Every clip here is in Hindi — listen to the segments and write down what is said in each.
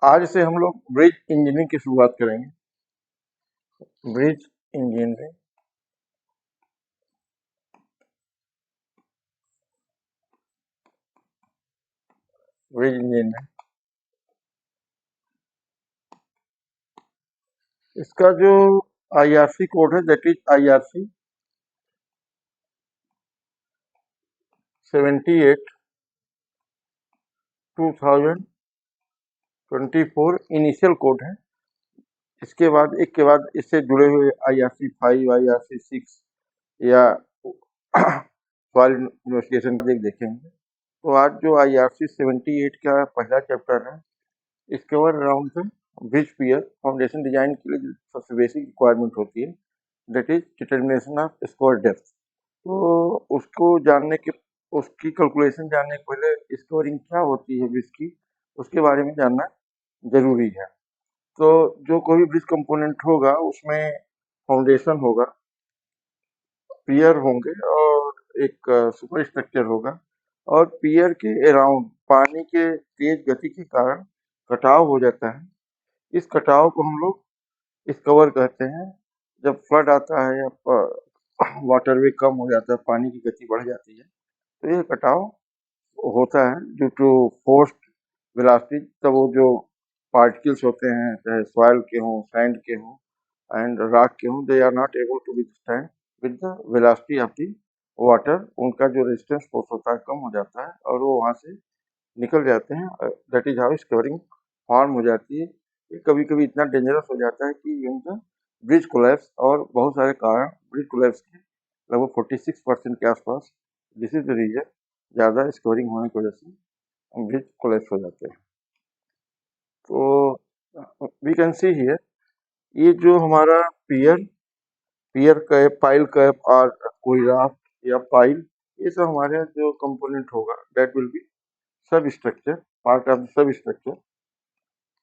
आज से हम लोग ब्रिज इंजीनियरिंग की शुरुआत करेंगे। ब्रिज इंजीनियरिंग, ब्रिज इंजीनियरिंग, इसका जो आईआरसी कोड है that is IRC 78 2024 initial code है। इसके बाद एक के बाद इससे जुड़े हुए IRC 5, IRC 6 या सॉइल इन्वेस्टिगेशन देखेंगे। तो आज जो IRC 78 का पहला चैप्टर है, इसके बाद राउंड से ब्रिज पियर फाउंडेशन डिजाइन के लिए जो सबसे बेसिक रिक्वायरमेंट होती है that is determination off score depth. तो उसको जानने के उसकी कैलकुलेशन जानने के पहले स्कोरिंग क्या होती है ब्रिज की, उसके बारे में जानना जरूरी है। तो जो कोई भी ब्रिज कंपोनेंट होगा उसमें फाउंडेशन होगा, पियर होंगे और एक सुपर स्ट्रक्चर होगा, और पियर के अराउंड पानी के तेज गति के कारण कटाव हो जाता है। इस कटाव को हम लोग स्कवर कहते हैं। जब फ्लड आता है या वाटरवे कम हो जाता है, पानी की गति बढ़ जाती है, तो ये कटाव होता है ड्यू टू फोर्स्ड वेलोसिटी। तब वो जो पार्टिकल्स होते हैं, चाहे सॉइल के हों, सैंड के हों एंड रॉक के हों, they are not able to withstand with the velocity of the water. उनका जो रेजिस्टेंस फोर्स होता है कम हो जाता है और वो वहाँ से निकल जाते हैं। दैट इज हाउ स्कवरिंग फॉर्म हो जाती है। ये कभी कभी इतना डेंजरस हो जाता है कि इनका ब्रिज कोलैप्स, और बहुत सारे कारण ब्रिज कोलैप्स के लगभग 46% के आसपास, दिस इज द रीजन, ज़्यादा स्कोरिंग होने की वजह से ब्रिज कोलैप्स हो जाते हैं। तो वी कैन सी हियर, ये जो हमारा पियर पियर कैप, पाइल कैप और कोई राफ्ट या पाइल, ये सब हमारे जो कंपोनेंट होगा दैट विल बी सब स्ट्रक्चर, पार्ट ऑफ सब स्ट्रक्चर।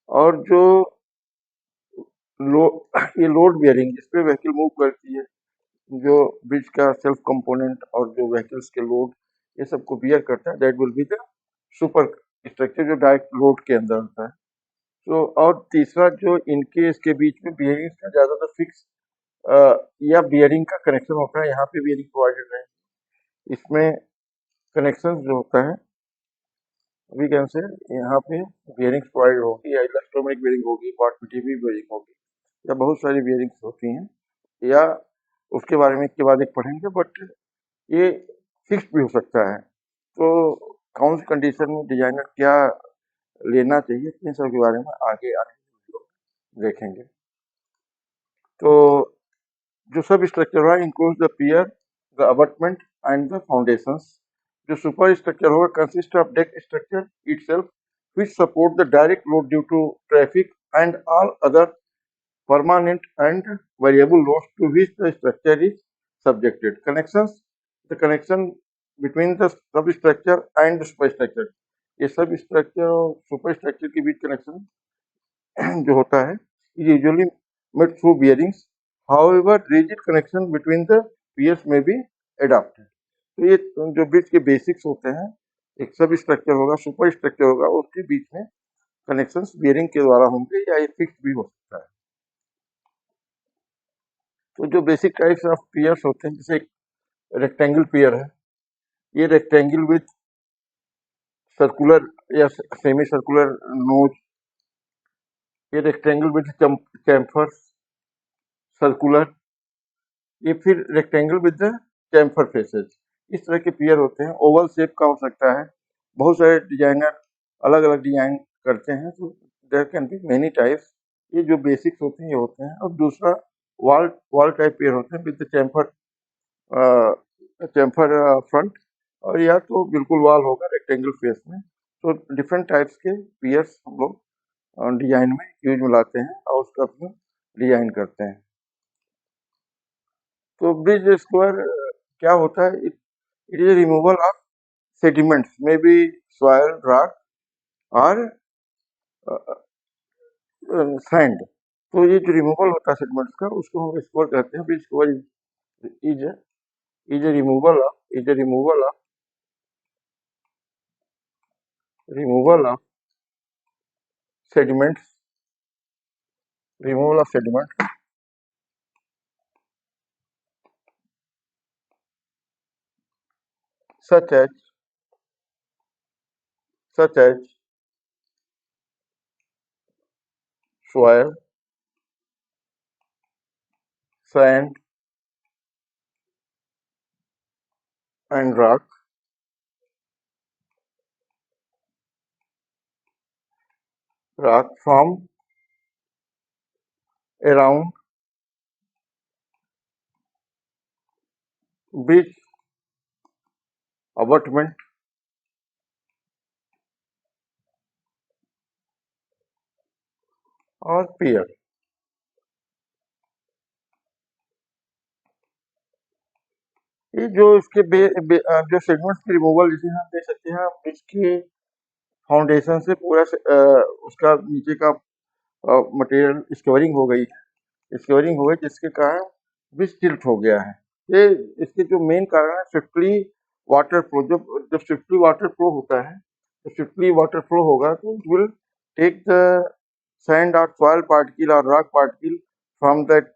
और जो लो ये लोड बियरिंग जिस पे व्हीकल मूव करती है, जो ब्रिज का सेल्फ कंपोनेंट और जो व्हीकल्स के लोड, ये सबको बियर करता है, that will be the super structure जो डायरेक्ट लोड के अंदर होता है। तो और तीसरा जो इनके इसके बीच में बियरिंग का ज्यादातर फिक्स या बियरिंग का कनेक्शन होता है। यहाँ पे बियरिंग प्रोवाइडेड है, इसमें कनेक्शन जो होता है वी कैन से यहाँ पे बियरिंग प्रोवाइड होगी, या इलास्टोमेटिक बियरिंग होगी, कॉर्ड बियरिंग होगी, या बहुत सारी बियरिंग्स होती हैं, या उसके बारे में एक के बाद एक पढ़ेंगे। बट ये फिक्स्ड भी हो सकता है। तो कौन सी कंडीशन में डिजाइनर क्या लेना चाहिए, इन सब के बारे में आगे आने देखेंगे। तो जो सब स्ट्रक्चर हुआ include the pier, the abutment and the foundations. जो सुपर स्ट्रक्चर होगा consist of deck structure itself which support the direct load due to traffic and all other permanent and variable loads to which the structure is subjected. Connections, the connection between the substructure and the superstructure, ये सब स्ट्रक्चर और सुपर स्ट्रक्चर के बीच कनेक्शन जो होता है usually made through bearings. However rigid connection between the piers may be adopted. तो ये जो ब्रिज के बेसिक्स होते हैं, एक सब स्ट्रक्चर होगा, सुपर स्ट्रक्चर होगा, उसके बीच में कनेक्शंस बियरिंग के द्वारा होंगे, या ये फिक्स भी हो सकता है। तो जो बेसिक टाइप्स ऑफ पियर्स होते हैं, जैसे एक रेक्टेंगल पियर है, ये रेक्टेंगल विथ सर्कुलर या सेमी सर्कुलर नोज, ये रेक्टेंगल विथ चैम्फर सर्कुलर, ये फिर rectangle with the chamfer faces. इस तरह के पियर होते हैं। ओवल शेप का हो सकता है, बहुत सारे डिजाइनर अलग अलग डिजाइन करते हैं, तो there can be many types. ये जो बेसिक्स होते हैं ये होते हैं। और दूसरा वॉल वॉल टाइप पियर होते हैं विद द चैम्फर फ्रंट, और या तो बिल्कुल वॉल होगा रेक्टेंगल फेस में। तो डिफरेंट टाइप्स के पियर्स हम लोग डिजाइन में यूज में लाते हैं और उसका अपना डिजाइन करते हैं। तो ब्रिज स्क्वायर क्या होता है? It is removal of sediments, may be soil, rock और सैंड। तो ये जो रिमूवल होता है सेडिमेंट्स का, उसको हम स्क्वायर कहते हैं। Bridge square is is removal of sediments, removal of sediment such as such as soil, sand, and rock from around beach abutment और pier। ये जो इसके जो सेगमेंट्स की रिमूवल जिसे हम देख सकते हैं ब्रिज के फाउंडेशन से पूरा उसका नीचे का मटेरियल स्क्योरिंग हो गई है, स्क्योरिंग हो गई जिसके कारण ब्रिज टिल्ट हो गया है। ये इसके जो मेन कारण है स्विफ्टली वाटर फ्लो। जब जब स्विफ्टली वाटर फ्लो होता है, तो स्विफ्टली वाटर फ्लो होगा तो it will take the sand और सॉइल पार्टिकल और rock particle from that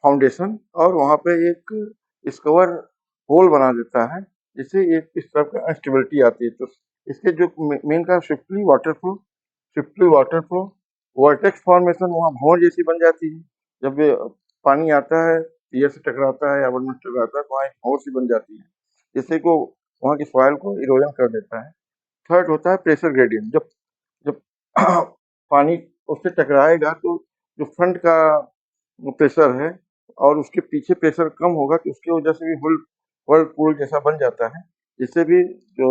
foundation और वहाँ पे एक स्कवर होल बना देता है, जिससे एक इस तरह का अनस्टेबिलिटी आती है। तो इसके जो मेन का swiftly water flow vertex formation वहाँ भौर जैसी बन जाती है। जब ये पानी आता है, पियर से टकराता है या वन में टकराता है तो वहाँ एक भौर सी बन जाती है, जिससे को वहाँ की सॉइल को इरोजन कर देता है। थर्ड होता है प्रेशर ग्रेडियंट। जब जब पानी उससे टकराएगा तो जो फ्रंट का प्रेशर है और उसके पीछे प्रेशर कम होगा तो उसकी वजह से भी व्हर्लपूल जैसा बन जाता है, जिससे भी जो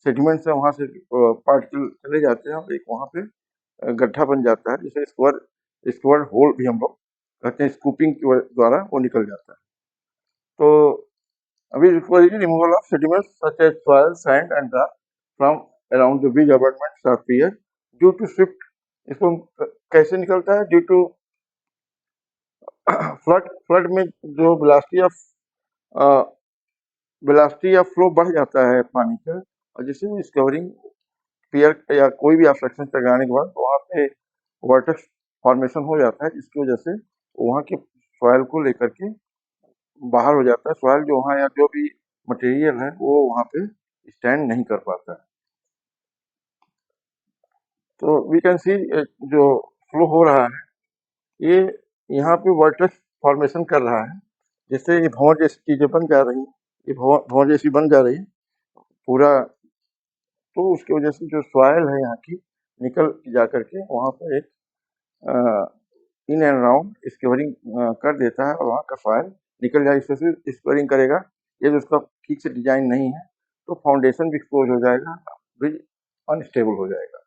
सेडिमेंट्स है वहाँ से पार्टिकल चले जाते हैं और एक वहाँ पे गड्ढा बन जाता है, जिसे स्क्वर होल भी हम लोग कहते हैं। स्कूपिंग के द्वारा वो निकल जाता है। तो अभी removal of sediments such as soil, sand and rock from around the beach abutments or pier due to swift. इसको कैसे निकलता है? ड्यू टू फ्लड में जो वेलोसिटी ऑफ फ्लो बढ़ जाता है पानी का, और जिससे डिस्कवरिंग पियर या कोई भी ऑब्स्ट्रक्शन टकराने के बाद वहाँ पे वर्टेक्स फॉर्मेशन हो जाता है, जिसकी वजह से वहाँ के सॉइल को लेकर के बाहर हो जाता है। सॉइल जो वहाँ या जो भी मटेरियल है वो वहाँ पे स्टैंड नहीं कर पाता है। तो वी कैन सी जो फ्लो हो रहा है ये यहाँ पे वर्टेक्स फॉर्मेशन कर रहा है, जिससे ये भंवर जैसी चीजें बन जा रही हैं, ये भंवर जैसी बन जा रही है पूरा। तो उसकी वजह से जो सॉइल है यहाँ की निकल जा करके वहाँ पर एक इन एंड राउंड स्क्वेयरिंग कर देता है और वहाँ का सॉइल निकल जाए। इससे स्क्वेयरिंग करेगा, यदि उसका ठीक से डिजाइन नहीं है तो फाउंडेशन भी एक्सपोज हो जाएगा, ब्रिज अनस्टेबल हो जाएगा।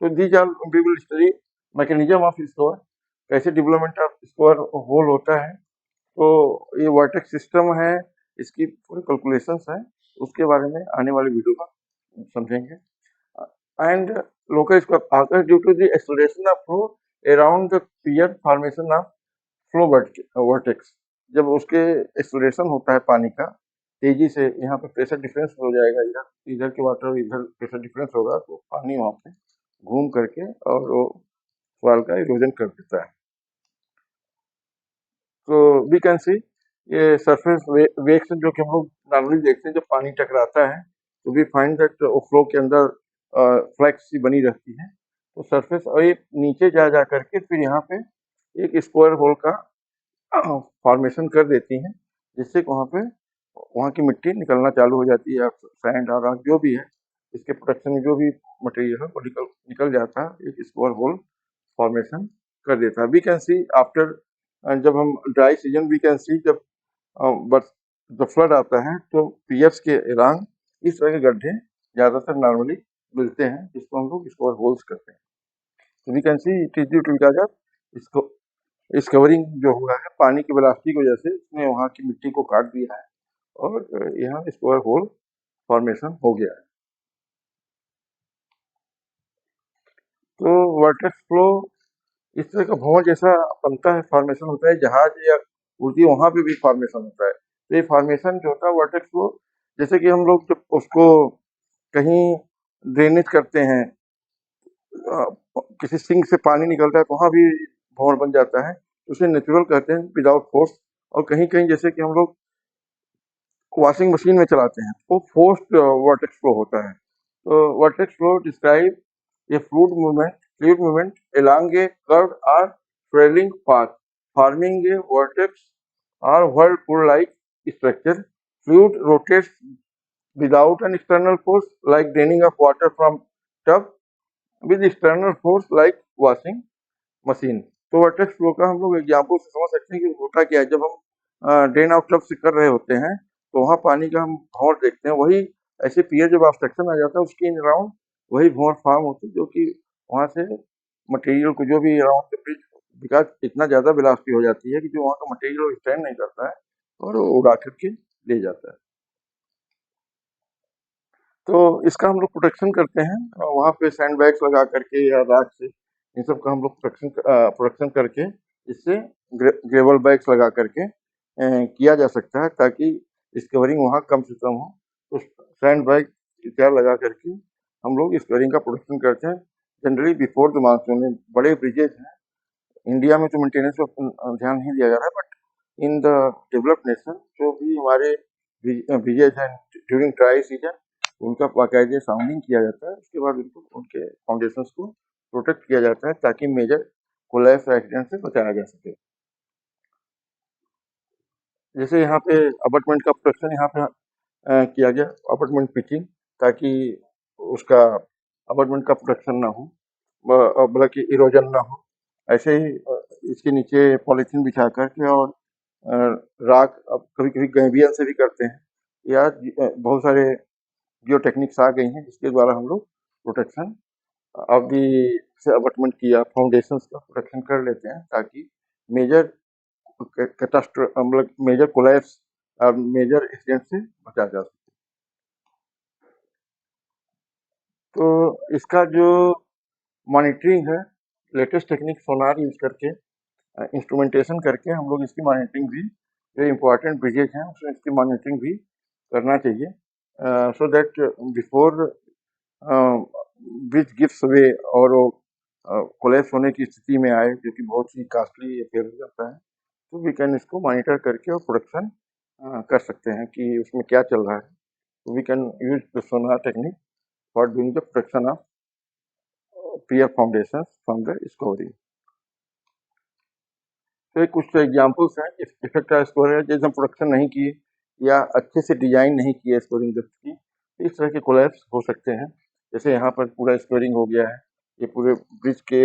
तो these are we will study mechanism of scour, कैसे डेवलपमेंट ऑफ स्क्वायर होल होता है। तो ये वर्टेक्स सिस्टम है, इसकी पूरी कैलकुलेशंस है, उसके बारे में आने वाले वीडियो में समझेंगे। And local scour due to the acceleration of flow around the pier formation of flow vortex. जब उसके एक्सेलरेशन होता है पानी का तेजी से, यहाँ पे प्रेशर डिफरेंस हो जाएगा, इधर इधर के वाटर इधर प्रेशर डिफरेंस होगा तो पानी वहाँ पे घूम करके और वो सॉइल का इरोजन कर देता है। तो वी कैन सी ये सरफेस वेव्स जो कि हम लोग नॉर्मली देखते हैं, जब पानी टकराता है तो वी फाइंड दैट फ्लो के अंदर फ्लैक्स सी बनी रहती है। तो सरफेस और ये नीचे जा करके फिर यहाँ पे एक स्क्वायर होल का फॉर्मेशन कर देती हैं, जिससे वहाँ पे वहाँ की मिट्टी निकलना चालू हो जाती है, सैंड और रॉक जो भी है इसके प्रोटेक्शन में जो भी मटेरियल है वो निकल जाता है, एक स्क्वायर होल फॉर्मेशन कर देता है। वी कैन सी आफ्टर जब हम dry season we can see जब बट जब फ्लड आता है तो पियर्स के अराउंड इस तरह के गड्ढे ज़्यादातर नॉर्मली मिलते हैं, जिसको हम लोग स्क्वायर होल्स करते हैं। तो we can see it is due to इसको इस कवरिंग जो हुआ है पानी की वेलोसिटी की वजह से इसने वहाँ की मिट्टी को काट दिया है और यहाँ स्क्वायर होल फॉर्मेशन हो गया है। तो वर्टेक्स फ्लो इस तरह का भंवर जैसा बनता है, फॉर्मेशन होता है, जहाज या उड़ती वहाँ पे भी फॉर्मेशन होता है। तो ये फॉर्मेशन जो होता है वर्टेक्स फ्लो, जैसे कि हम लोग जब उसको कहीं ड्रेनेज करते हैं किसी सिंक से पानी निकलता है तो वहाँ भी भंवर बन जाता है, तो उसे नेचुरल कहते हैं, विदाउट फोर्स। और कहीं-कहीं जैसे कि हम लोग वॉशिंग मशीन में चलाते हैं, वो फोर्स्ड वर्टेक्स फ्लो होता है। तो vertex flow describe A fluid movement along a curved or trailing path, forming a vortex or whirlpool-like structure. Fluid rotates without an external force, like draining of water from tub. With external force, like washing machine. तो वर्टेक्स फ्लो का हम लोग एग्जाम्पल से समझ सकते हैं कि होता क्या है। जब हम ड्रेन आउट क्लब से कर रहे होते हैं तो वहाँ पानी का हम भंवर देखते हैं, वही ऐसे पियर जब ऑब्स्ट्रक्शन आ जाता है उसके इन अराउंड वही भंवर फॉर्म होती है, जो कि वहाँ से मटेरियल को जो भी अराउंड द ब्रिज, बिकॉज इतना ज़्यादा वेलोसिटी हो जाती है कि जो वहाँ का मटेरियल स्टैंड नहीं करता है और वो उड़ा करके ले जाता है। तो इसका हम लोग प्रोटेक्शन करते हैं, वहाँ पे सैंड बैग्स लगा करके या राख से इन सब का हम लोग प्रोटेक्शन करके इससे ग्रेवल बैग्स लगा करके किया जा सकता है, ताकि स्कवरिंग वहाँ कम से कम हो। तो सैंड बैग इत्यादि लगा करके हम लोग स्कवरिंग का प्रोटेक्शन करते हैं। जनरली बिफोर द मानसून बड़े ब्रिजेज हैं इंडिया में तो मेंटेनेंस पर ध्यान नहीं दिया जा रहा है, but in the developed nation जो भी हमारे ब्रिजेज हैं ड्यूरिंग ड्राई सीजन उनका बाकायदे साउंडिंग किया जाता है। उसके बाद उनके फाउंडेशंस को प्रोटेक्ट किया जाता है ताकि मेजर कोलैप्स एक्सीडेंट से बचाया जा सके। जैसे यहाँ पे अबटमेंट का प्रोटेक्शन यहाँ पे किया गया, अबटमेंट पिचिंग, ताकि उसका अबटमेंट का प्रोटेक्शन ना हो, बल्कि इरोजन ना हो। ऐसे ही इसके नीचे पॉलीथीन बिछा करके और राख, अब कभी-कभी गैबियन से भी करते हैं, या बहुत सारे जियो टेक्निक्स आ गई हैं जिसके द्वारा हम लोग प्रोटेक्शन ऑफ दी से अबटमेंट किया फाउंडेशंस का प्रोटेक्शन कर लेते हैं, ताकि मेजर मतलब मेजर कोलैप्स और मेजर एक्सीडेंट से बचा जा सके। तो इसका जो मॉनिटरिंग है, लेटेस्ट टेक्निक सोनार यूज करके इंस्ट्रूमेंटेशन करके हम लोग इसकी मॉनिटरिंग भी, जो इम्पोर्टेंट ब्रिजेज हैं उसमें इसकी मॉनिटरिंग भी करना चाहिए, so that before bridge gives way और वो कोलैप्स होने की स्थिति में आए, जो कि बहुत ही कॉस्टली अफेयर हो जाता है। तो वी कैन इसको मॉनिटर करके और प्रोडक्शन कर सकते हैं कि उसमें क्या चल रहा है। We can use the sonar technique for doing the production of pier foundation from the scouring. तो ये कुछ एग्जाम्पल्स हैं इफेक्ट ऑफ स्कोरिंग, जैसे हम प्रोडक्शन नहीं किए या अच्छे से डिजाइन नहीं किए स्कोरिंग डेप्थ की, इस तरह के कोलैप्स हो सकते हैं। जैसे यहाँ पर पूरा स्कोरिंग हो गया है, ये पूरे ब्रिज के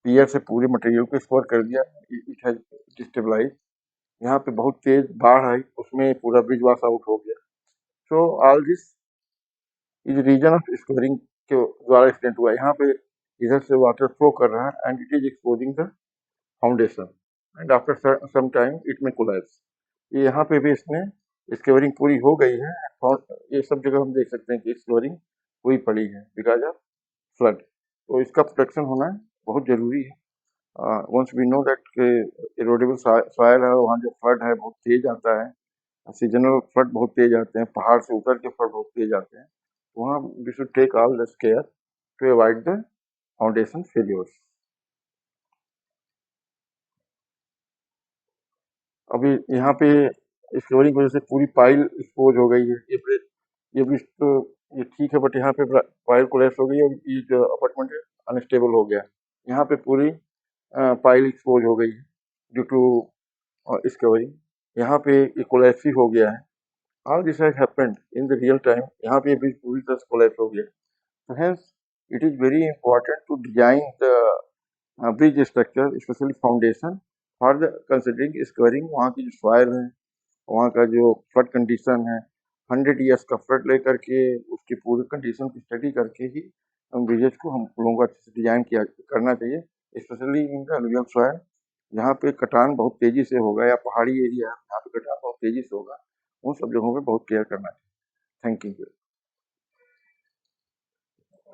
पियर से पूरे मटेरियल को स्कोर कर दिया, इट हैज डिस्टेबलाइज। यहाँ पे बहुत तेज बाढ़ आई, उसमें पूरा ब्रिज वॉश आउट हो गया। So all this is reason of scouring के द्वारा एक्सीडेंट हुआ। यहाँ पे इधर से वाटर फ्लो कर रहा है and it is exposing the foundation and after some time it may collapse. ये यहाँ पे भी इसमें स्कवरिंग पूरी हो गई है, और ये सब जगह हम देख सकते हैं कि स्कवरिंग पूरी पड़ी है बिकॉज ऑफ फ्लड। तो इसका प्रोटेक्शन होना बहुत जरूरी है। Once we know that erodable soil है, वहाँ जो फ्लड है बहुत तेज आता है, सीजनल फ्लड बहुत तेज आते हैं, पहाड़ से उतर के फ्लड बहुत तेज आते हैं, वहाँ we should take all the care to avoid the foundation failures. अभी यहाँ पे स्कवरिंग की वजह से पूरी पाइल एक्सपोज हो गई है। ये ब्रिज तो ये ठीक है, बट यहाँ पे पाइल कोलैप्स हो गई और ये जो अपार्टमेंट है अनस्टेबल हो गया। यहाँ पे पूरी पाइल एक्सपोज हो गई है ड्यू टू स्कवरिंग। यहाँ पे ये कोलैप्स ही हो गया है। All this has happened in the real time. यहाँ पे ब्रिज पूरी तरह से कोलैप्स हो गया। So hence, it is very important to design the bridge structure, especially foundation, for the considering squaring, वहाँ की जो सॉइल है, वहाँ का जो फ्लड कंडीशन है, 100 ईयर्स का फ्लड लेकर के उसकी पूरी कंडीशन की स्टडी करके ही हम ब्रिजेज को हम लोगों को अच्छे से डिजाइन किया करना चाहिए, specially in the alluvial soil, जहाँ पे कटान बहुत तेजी से होगा, या पहाड़ी एरिया जहाँ पे कटान बहुत तेजी से होगा, उन सब जगहों पे बहुत केयर करना चाहिए। Thank you.